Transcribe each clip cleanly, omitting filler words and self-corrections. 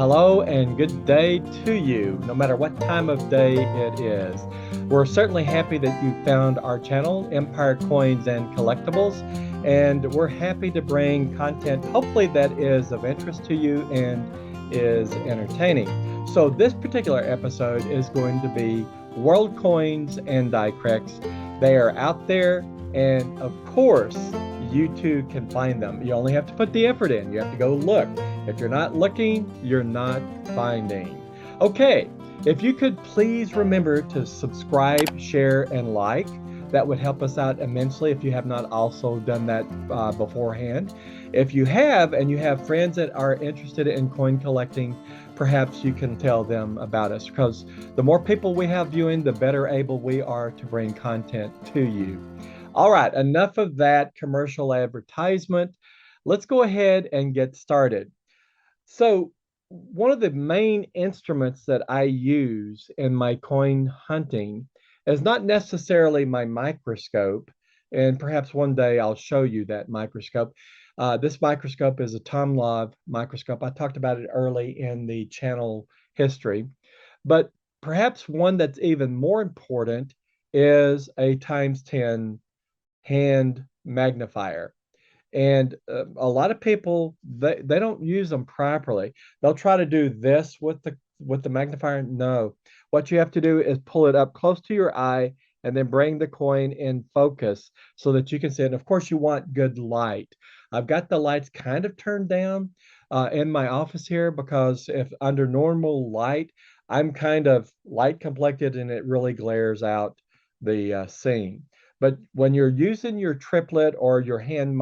Hello and good day to you, no matter what time of day it is. We're certainly happy that you found our channel, Empire Coins and Collectibles, and we're happy to bring content, hopefully, that is of interest to you and is entertaining. So, this particular episode is going to be world coins and die cracks. They are out there, and of course, you too can find them. You only have to put the effort in, you have to go look. If you're not looking, you're not finding. Okay, if you could please remember to subscribe, share, and like. That would help us out immensely if you have not also done that beforehand. If you have, and you have friends that are interested in coin collecting, perhaps you can tell them about us, because the more people we have viewing, the better able we are to bring content to you. All right, enough of that commercial advertisement. Let's go ahead and get started. So, one of the main instruments that I use in my coin hunting is not necessarily my microscope, and perhaps one day I'll show you that microscope. This microscope is a Tomlov microscope. I talked about it early in the channel history, but perhaps one that's even more important is a times 10 hand magnifier. And a lot of people, they don't use them properly. They'll try to do this with the magnifier. No, what you have to do is pull it up close to your eye and then bring the coin in focus so that you can see it. And of course, you want good light. I've got the lights kind of turned down in my office here, because if under normal light, I'm kind of light complected and it really glares out the scene. But when you're using your triplet or your hand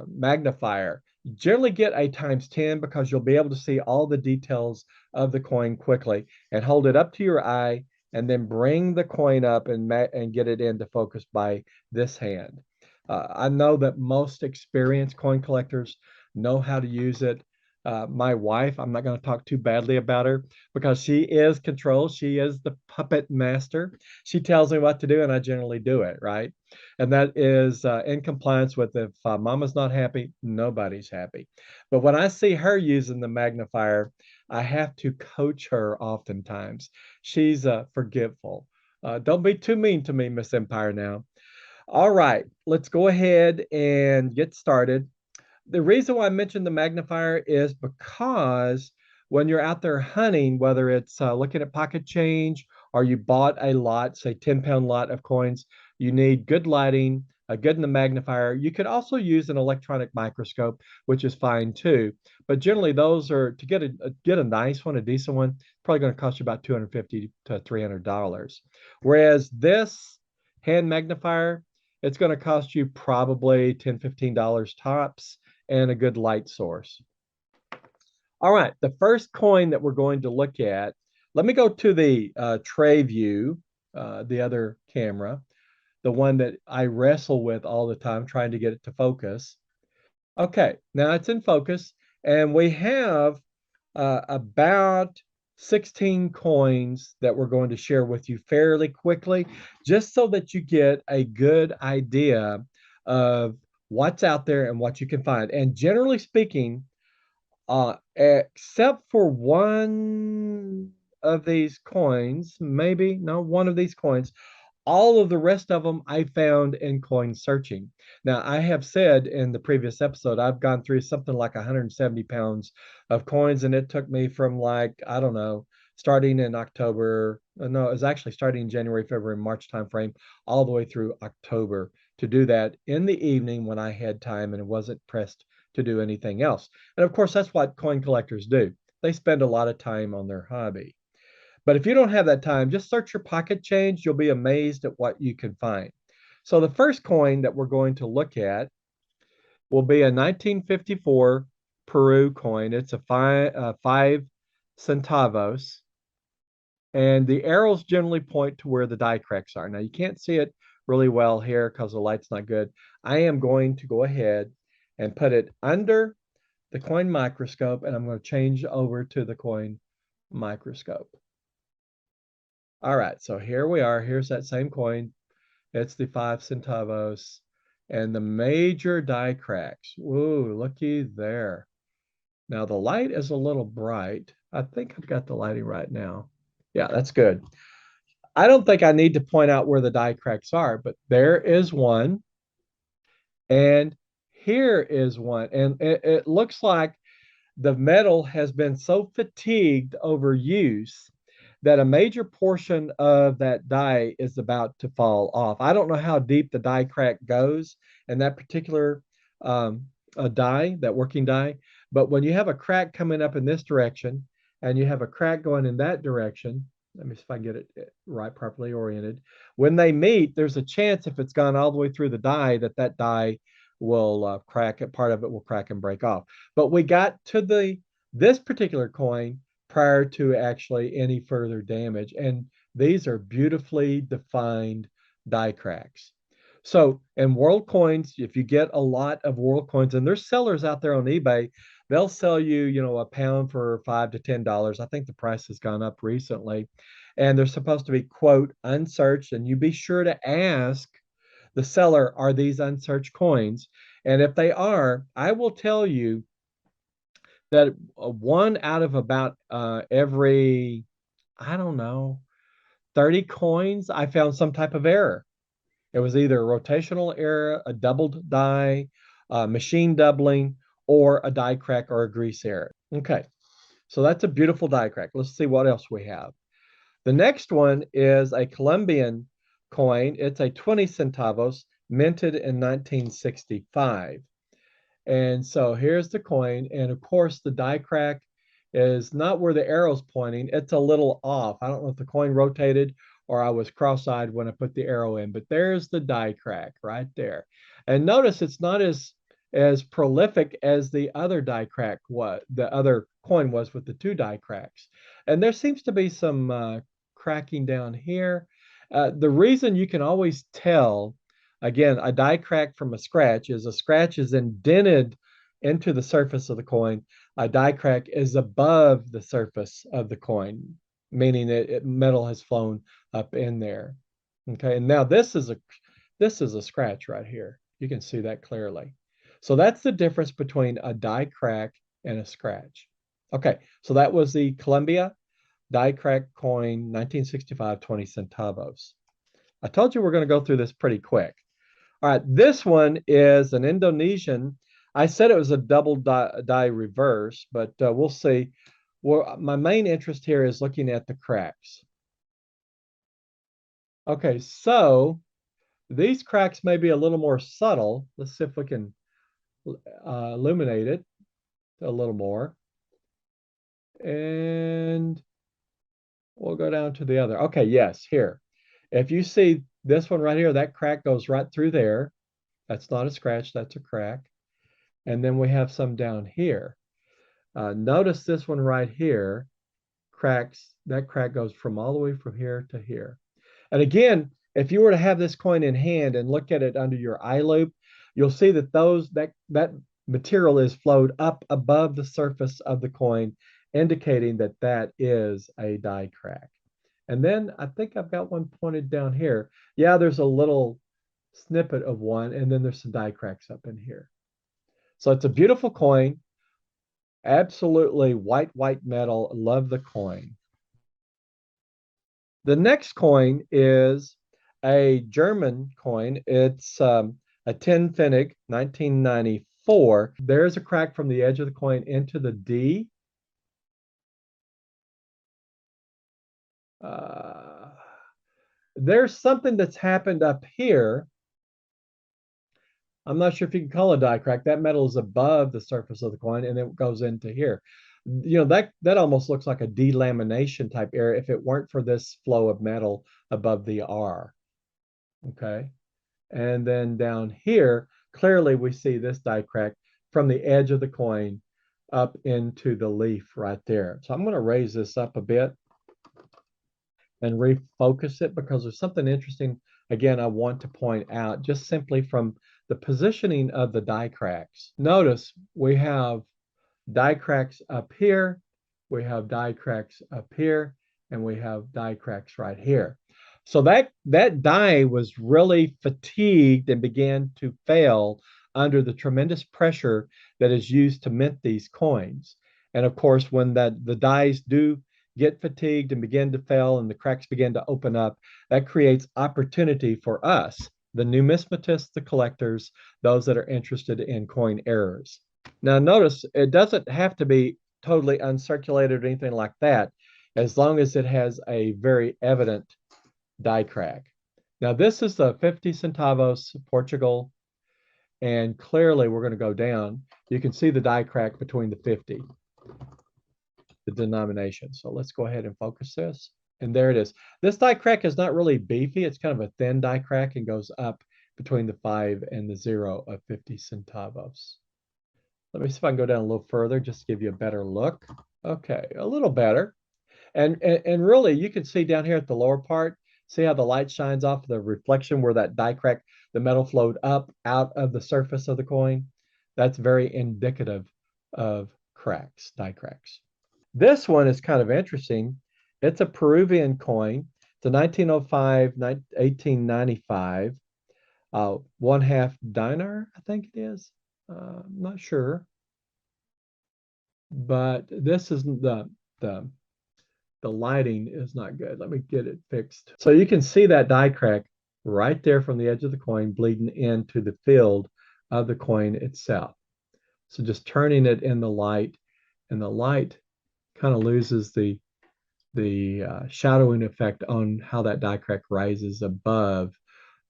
magnifier, generally get a times 10, because you'll be able to see all the details of the coin quickly, and hold it up to your eye and then bring the coin up and get it into focus by this hand. I know that most experienced coin collectors know how to use it. My wife, I'm not going to talk too badly about her, because she is control. She is the puppet master. She tells me what to do, and I generally do it, right? And that is in compliance with, if mama's not happy, nobody's happy. But when I see her using the magnifier, I have to coach her oftentimes. She's forgetful. Don't be too mean to me, Miss Empire, now. All right, let's go ahead and get started. The reason why I mentioned the magnifier is because when you're out there hunting, whether it's looking at pocket change or you bought a lot, say 10-pound lot of coins, you need good lighting, a good magnifier. You could also use an electronic microscope, which is fine too. But generally, those are to get a nice one, a decent one, probably going to cost you about $250 to $300. Whereas this hand magnifier, it's going to cost you probably $10-15 tops, and a good light source. All right, the first coin that we're going to look at, let me go to the tray view, the other camera, the one that I wrestle with all the time, trying to get it to focus. Okay, now it's in focus, and we have about 16 coins that we're going to share with you fairly quickly, just so that you get a good idea of what's out there and what you can find. And generally speaking, except for one of these coins, maybe, no, one of these coins, all of the rest of them I found in coin searching. Now, I have said in the previous episode, I've gone through something like 170 pounds of coins, and it took me from, like, I don't know, starting in October. No, it was actually starting in January, February, March timeframe, all the way through October, to do that in the evening when I had time and wasn't pressed to do anything else. And of course, that's what coin collectors do. They spend a lot of time on their hobby. But if you don't have that time, just search your pocket change. You'll be amazed at what you can find. So the first coin that we're going to look at will be a 1954 Peru coin. It's a five centavos. And the arrows generally point to where the die cracks are. Now, you can't see it really well here because the light's not good. I am going to go ahead and put it under the coin microscope, and I'm going to change over to the coin microscope. All right, so here we are. Here's that same coin. It's the 5 centavos and the major die cracks. Whoa, looky there. Now the light is a little bright. I think I've got the lighting right now. Yeah, that's good. I don't think I need to point out where the die cracks are, but there is one, and here is one. And it looks like the metal has been so fatigued over use that a major portion of that die is about to fall off. I don't know how deep the die crack goes in that particular die, that working die, but when you have a crack coming up in this direction and you have a crack going in that direction, let me see if I can get it right, properly oriented. When they meet, there's a chance if it's gone all the way through the die that that die will crack. Part of it will crack and break off. But we got to this particular coin prior to actually any further damage. And these are beautifully defined die cracks. So in world coins, if you get a lot of world coins, and there's sellers out there on eBay, they'll sell you, a pound for $5 to $10. I think the price has gone up recently. And they're supposed to be, quote, unsearched. And you be sure to ask the seller, are these unsearched coins? And if they are, I will tell you that one out of about every, I don't know, 30 coins, I found some type of error. It was either a rotational error, a doubled die, machine doubling, or a die crack or a grease error. Okay, so that's a beautiful die crack. Let's see what else we have. The next one is a Colombian coin. It's a 20 centavos minted in 1965. And so here's the coin. And of course, the die crack is not where the arrow's pointing. It's a little off. I don't know if the coin rotated or I was cross-eyed when I put the arrow in, but there's the die crack right there. And notice it's not as prolific as the other die crack was, the other coin was with the two die cracks. And there seems to be some cracking down here. The reason you can always tell, again, a die crack from a scratch is indented into the surface of the coin. A die crack is above the surface of the coin, meaning metal has flown up in there. Okay, and now this is a scratch right here. You can see that clearly. So that's the difference between a die crack and a scratch. Okay, so that was the Columbia die crack coin, 1965, 20 centavos. I told you we're going to go through this pretty quick. All right, this one is an Indonesian. I said it was a double die reverse, but we'll see. Well, my main interest here is looking at the cracks. Okay, so these cracks may be a little more subtle. Let's see if we can illuminate it a little more. And we'll go down to the other. Okay, yes, here. If you see this one right here, that crack goes right through there. That's not a scratch, that's a crack. And then we have some down here. Notice this one right here cracks, that crack goes from all the way from here to here. And again, if you were to have this coin in hand and look at it under your eye loop, you'll see that that material is flowed up above the surface of the coin, indicating that that is a die crack. And then I think I've got one pointed down here. Yeah, there's a little snippet of one, and then there's some die cracks up in here. So it's a beautiful coin. Absolutely white metal. Love the coin. The next coin is a German coin. It's a 10 Pfennig, 1994. There's a crack from the edge of the coin into the D. There's something that's happened up here. I'm not sure if you can call it a die crack. That metal is above the surface of the coin and it goes into here. That almost looks like a delamination type area if it weren't for this flow of metal above the R. Okay. And then down here, clearly we see this die crack from the edge of the coin up into the leaf right there. So I'm going to raise this up a bit and refocus it because there's something interesting, again, I want to point out just simply from the positioning of the die cracks. Notice we have die cracks up here, we have die cracks up here, and we have die cracks right here. So that die was really fatigued and began to fail under the tremendous pressure that is used to mint these coins. And of course, when the dies do get fatigued and begin to fail and the cracks begin to open up, that creates opportunity for us, the numismatists, the collectors, those that are interested in coin errors. Now, notice it doesn't have to be totally uncirculated or anything like that, as long as it has a very evident die crack. Now, this is the 50 centavos Portugal, and clearly we're going to go down. You can see the die crack between the 50, the denomination. So let's go ahead and focus this. And there it is. This die crack is not really beefy. It's kind of a thin die crack and goes up between the 5 and the 0 of 50 centavos. Let me see if I can go down a little further, just to give you a better look. Okay, a little better. And really, you can see down here at the lower part, see how the light shines off the reflection where that die crack, the metal flowed up out of the surface of the coin. That's very indicative of cracks, die cracks. This one is kind of interesting. It's a Peruvian coin. It's a 1905, 1895, 1/2 dinar, I think it is. I'm not sure. But this isn't the lighting is not good. Let me get it fixed. So you can see that die crack right there from the edge of the coin bleeding into the field of the coin itself. So just turning it in the light, and the light kind of loses the shadowing effect on how that die crack rises above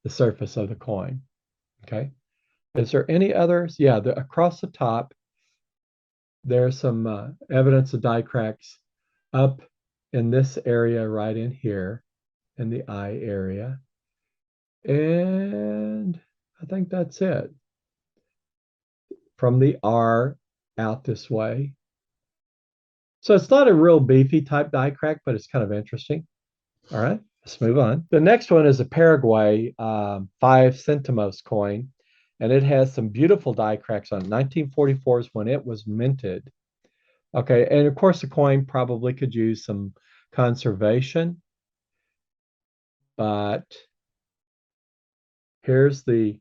the surface of the coin. Okay. Is there any others? Yeah, across the top, there's some evidence of die cracks up in this area right in here in the eye area. And I think that's it. From the R out this way. So it's not a real beefy type die crack, but it's kind of interesting. All right, let's move on. The next one is a Paraguay 5 centimos coin, and it has some beautiful die cracks on it. 1944 is when it was minted. Okay, and of course the coin probably could use some conservation, but here's the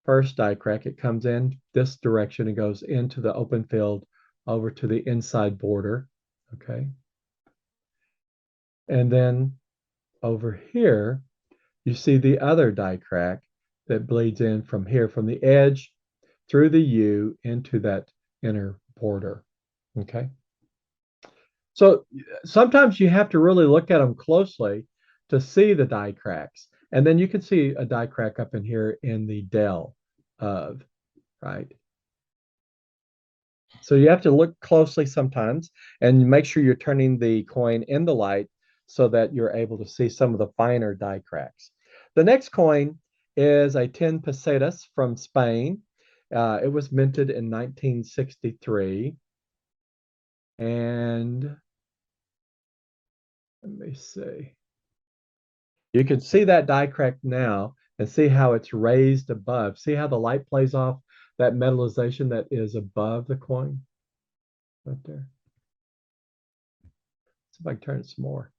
first die crack. It comes in this direction and goes into the open field over to the inside border. Okay. And then over here, you see the other die crack that bleeds in from here, from the edge through the U into that inner border. Okay. So sometimes you have to really look at them closely to see the die cracks. And then you can see a die crack up in here in the dell of, right? So you have to look closely sometimes and make sure you're turning the coin in the light so that you're able to see some of the finer die cracks. The next coin is a 10 pesetas from Spain. It was minted in 1963. And let me see. You can see that die crack now and see how it's raised above. See how the light plays off that metallization that is above the coin right there. See if I can turn it some more.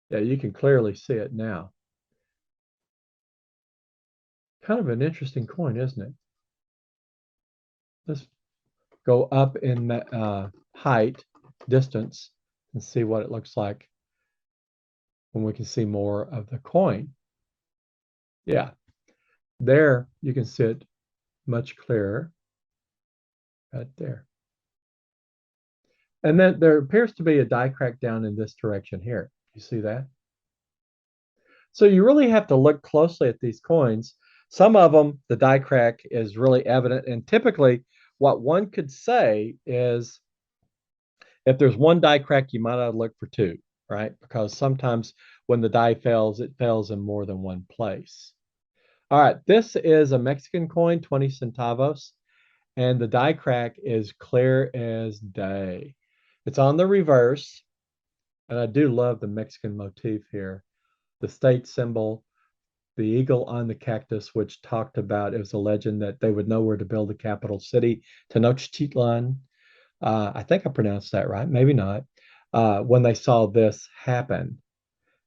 Yeah, you can clearly see it now. Kind of an interesting coin, isn't it? Let's go up in that height, distance, and see what it looks like when we can see more of the coin. Yeah, there you can see it much clearer right there. And then there appears to be a die crack down in this direction here. You see that? So you really have to look closely at these coins. Some of them, the die crack is really evident. And typically, what one could say is if there's one die crack, you might not look for two, right? Because sometimes when the die fails, it fails in more than one place. All right, this is a Mexican coin, 20 centavos, and the die crack is clear as day. It's on the reverse, and I do love the Mexican motif here. The state symbol, the eagle on the cactus, which talked about it was a legend that they would know where to build the capital city, Tenochtitlan. I think I pronounced that right, maybe not. When they saw this happen,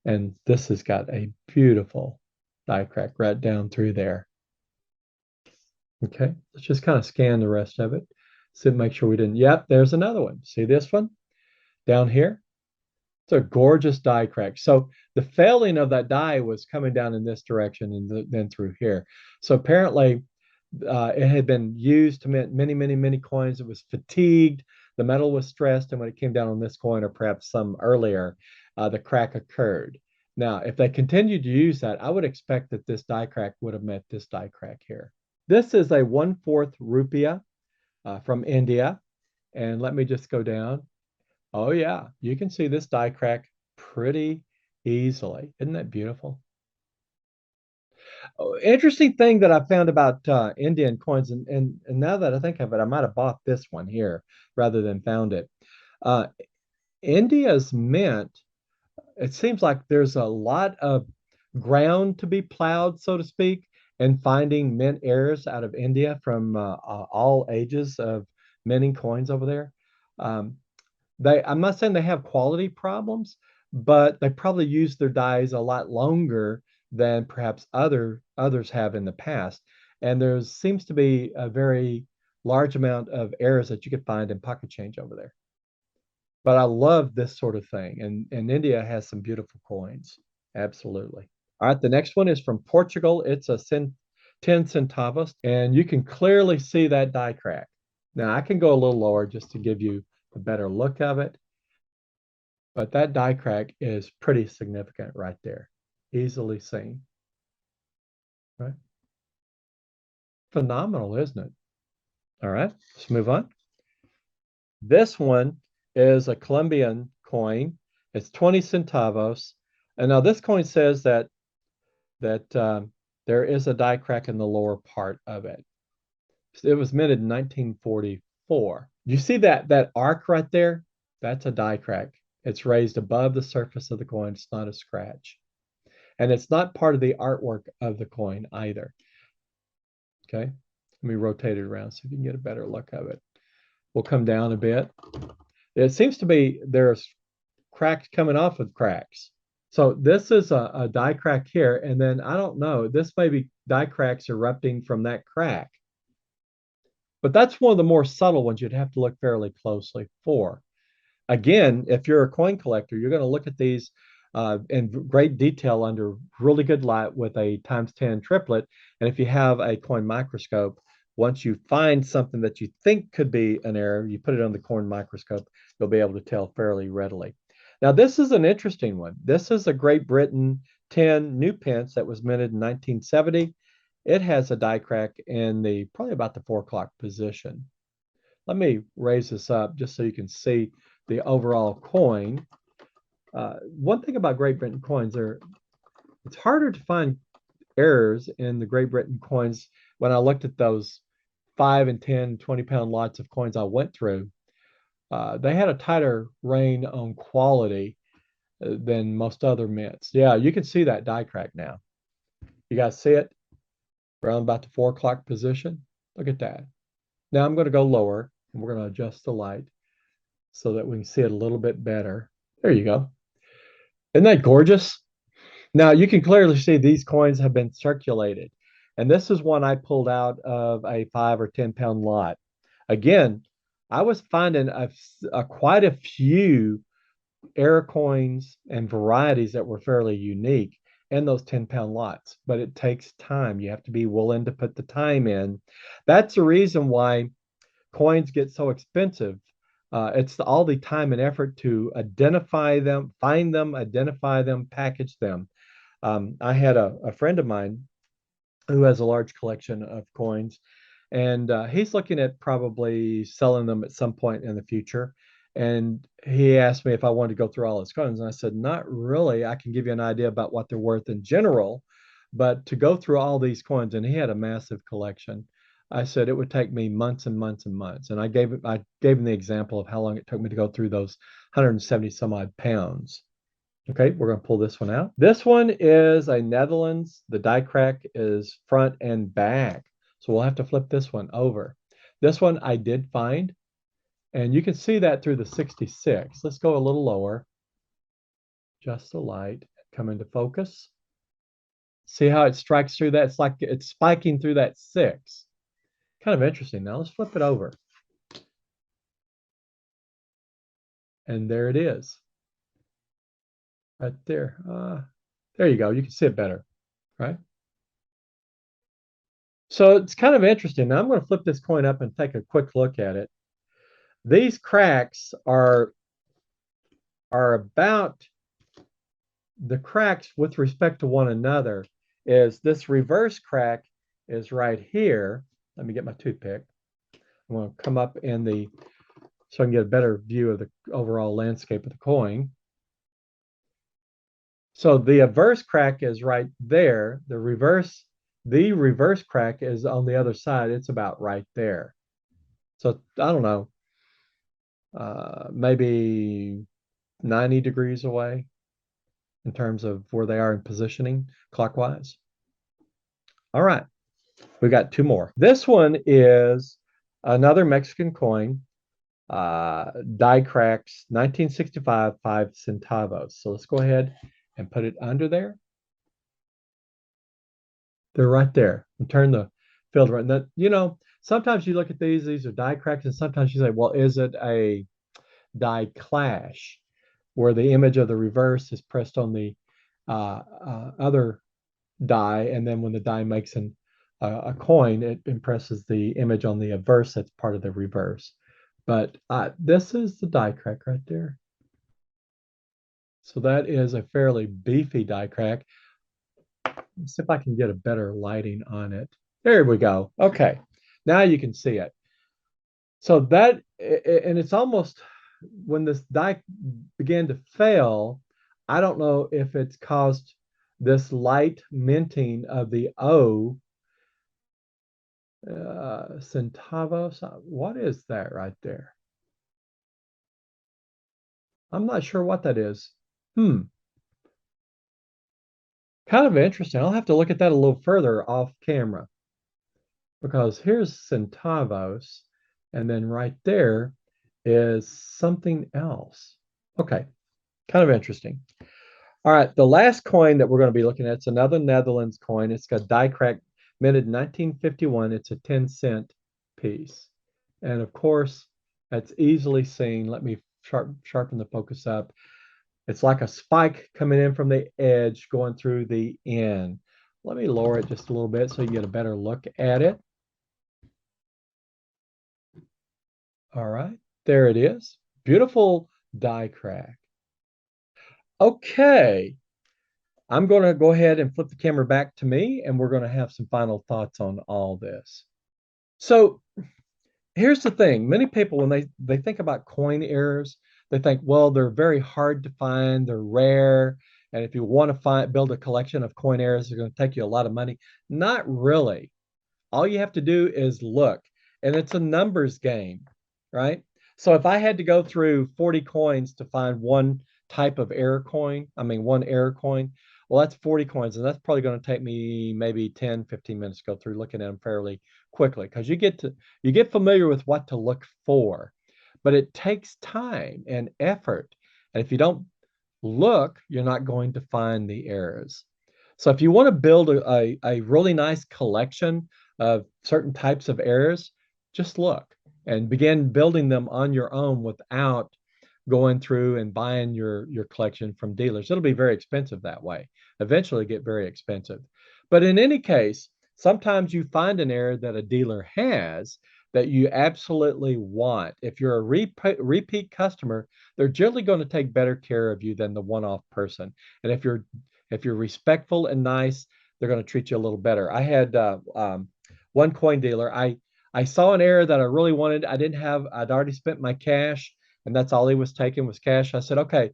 and this has got a beautiful die crack right down through there. Okay, let's just kind of scan the rest of it. So make sure we didn't. Yep, there's another one. See this one down here? It's a gorgeous die crack. So the failing of that die was coming down in this direction and then through here. So apparently it had been used to mint many, many, many coins. It was fatigued. The metal was stressed. And when it came down on this coin, or perhaps some earlier, the crack occurred. Now, if they continued to use that, I would expect that this die crack would have met this die crack here. This is a 1/4 rupiah from India. And let me just go down. Oh, yeah, you can see this die crack pretty easily. Isn't that beautiful? Oh, interesting thing that I found about Indian coins, and now that I think of it, I might have bought this one here rather than found it. Uh, India's mint, it seems like there's a lot of ground to be plowed, so to speak, and finding mint heirs out of India from all ages of minting coins over there. Um, I'm not saying they have quality problems, but they probably use their dies a lot longer than perhaps others have in the past. And there seems to be a very large amount of errors that you could find in pocket change over there. But I love this sort of thing. And India has some beautiful coins. Absolutely. All right, the next one is from Portugal. It's a 10 centavos, and you can clearly see that die crack. Now I can go a little lower just to give you a better look of it. But that die crack is pretty significant right there. Easily seen. Right? Phenomenal, isn't it? All right, let's move on. This one is a Colombian coin. It's 20 centavos. And now this coin says that there is a die crack in the lower part of it. It was minted in 1944. You see that arc right there? That's a die crack. It's raised above the surface of the coin. It's not a scratch. And it's not part of the artwork of the coin either. Okay, let me rotate it around so you can get a better look of it. We'll come down a bit. It seems to be there's cracks coming off of cracks. So this is a die crack here, and then I don't know, this may be die cracks erupting from that crack. But that's one of the more subtle ones you'd have to look fairly closely for. Again, if you're a coin collector, you're going to look at these in great detail under really good light with a times 10 triplet. And if you have a coin microscope, once you find something that you think could be an error, you put it on the coin microscope, you'll be able to tell fairly readily. Now, this is an interesting one. This is a Great Britain 10 new pence that was minted in 1970. It has a die crack in the probably about the 4 o'clock position. Let me raise this up just so you can see the overall coin. One thing about Great Britain coins, it's harder to find errors in the Great Britain coins. When I looked at those 5 and 10, 20-pound lots of coins I went through, they had a tighter rein on quality than most other mints. Yeah, you can see that die crack now. You guys see it around about the 4 o'clock position? Look at that. Now I'm going to go lower and we're going to adjust the light so that we can see it a little bit better. There you go. Isn't that gorgeous? Now you can clearly see these coins have been circulated. And this is one I pulled out of a 5 or 10-pound lot. Again, I was finding quite a few error coins and varieties that were fairly unique in those 10-pound lots, but it takes time. You have to be willing to put the time in. That's the reason why coins get so expensive. It's all the time and effort to identify them, find them, identify them, package them. I had a friend of mine who has a large collection of coins, and he's looking at probably selling them at some point in the future. And he asked me if I wanted to go through all his coins, and I said, not really. I can give you an idea about what they're worth in general, but to go through all these coins, and he had a massive collection. I said it would take me months and months and months. And I gave him the example of how long it took me to go through those 170 some odd pounds. Okay, we're going to pull this one out. This one is a Netherlands. The die crack is front and back. So we'll have to flip this one over. This one I did find, and you can see that through the 66. Let's go a little lower. Just the light, come into focus. See how it strikes through that? It's like it's spiking through that 6. Kind of interesting. Now let's flip it over. And there it is. Right there. There you go. You can see it better, right? So it's kind of interesting. Now I'm going to flip this coin up and take a quick look at it. These cracks are about the cracks with respect to one another is this reverse crack is right here. Let me get my toothpick. I'm going to come up in the so I can get a better view of the overall landscape of the coin. So the reverse crack is right there. The reverse crack is on the other side. It's about right there. So I don't know, maybe 90 degrees away in terms of where they are in positioning clockwise. All right, we got 2 more. This one is another Mexican coin, die cracks, 1965, 5 centavos. So let's go ahead and put it under there. They're right there. And turn the field right. Now, sometimes you look at these are die cracks, and sometimes you say, well, is it a die clash where the image of the reverse is pressed on the other die, and then when the die makes a coin, it impresses the image on the averse that's part of the reverse. But this is the die crack right there. So that is a fairly beefy die crack. Let's see if I can get a better lighting on it. There we go. Okay, now you can see it. So that, and it's almost when this die began to fail, I don't know if it's caused this light minting of the O centavos. What is that right there? I'm not sure what that is. Kind of interesting. I'll have to look at that a little further off camera because here's centavos, and then right there is something else. Okay, kind of interesting. All right, the last coin that we're going to be looking at is another Netherlands coin. It's got die crack minted 1951. It's a 10-cent piece. And of course, that's easily seen. Let me sharpen the focus up. It's like a spike coming in from the edge going through the end. Let me lower it just a little bit so you get a better look at it. All right, there it is. Beautiful die crack. Okay, I'm going to go ahead and flip the camera back to me, and we're going to have some final thoughts on all this. So here's the thing. Many people, when they think about coin errors, they think, well, they're very hard to find, they're rare, and if you want to build a collection of coin errors, it's going to take you a lot of money. Not really. All you have to do is look, and it's a numbers game, right? So if I had to go through 40 coins to find one type of error coin, one error coin, well, that's 40 coins, and that's probably going to take me maybe 10, 15 minutes to go through looking at them fairly quickly because you get familiar with what to look for, but it takes time and effort. And if you don't look, you're not going to find the errors. So if you want to build a really nice collection of certain types of errors, just look and begin building them on your own without going through and buying your collection from dealers. It'll be very expensive that way. Eventually get very expensive. But in any case, sometimes you find an error that a dealer has that you absolutely want. If you're a repeat customer, they're generally going to take better care of you than the one-off person. And if you're respectful and nice, they're going to treat you a little better. I had one coin dealer. I saw an error that I really wanted. I'd already spent my cash, and that's all he was taking was cash. I said, okay,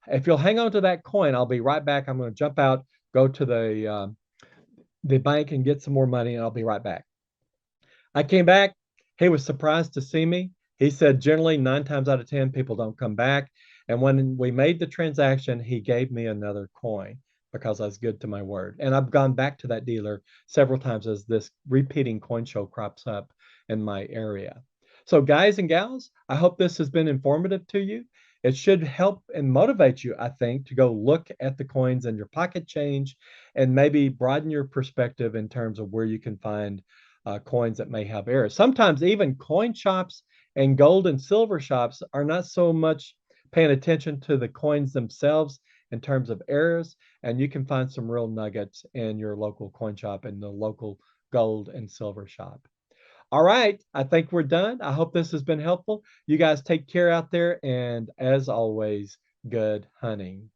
if you'll hang on to that coin, I'll be right back. I'm going to jump out, go to the bank and get some more money, and I'll be right back. I came back. He was surprised to see me. He said generally 9 times out of 10, people don't come back. And when we made the transaction, he gave me another coin because I was good to my word. And I've gone back to that dealer several times as this repeating coin show crops up in my area. So guys and gals, I hope this has been informative to you. It should help and motivate you, I think, to go look at the coins in your pocket change and maybe broaden your perspective in terms of where you can find coins that may have errors. Sometimes even coin shops and gold and silver shops are not so much paying attention to the coins themselves in terms of errors, and you can find some real nuggets in your local coin shop and the local gold and silver shop. All right, I think we're done. I hope this has been helpful. You guys take care out there, and as always, good hunting.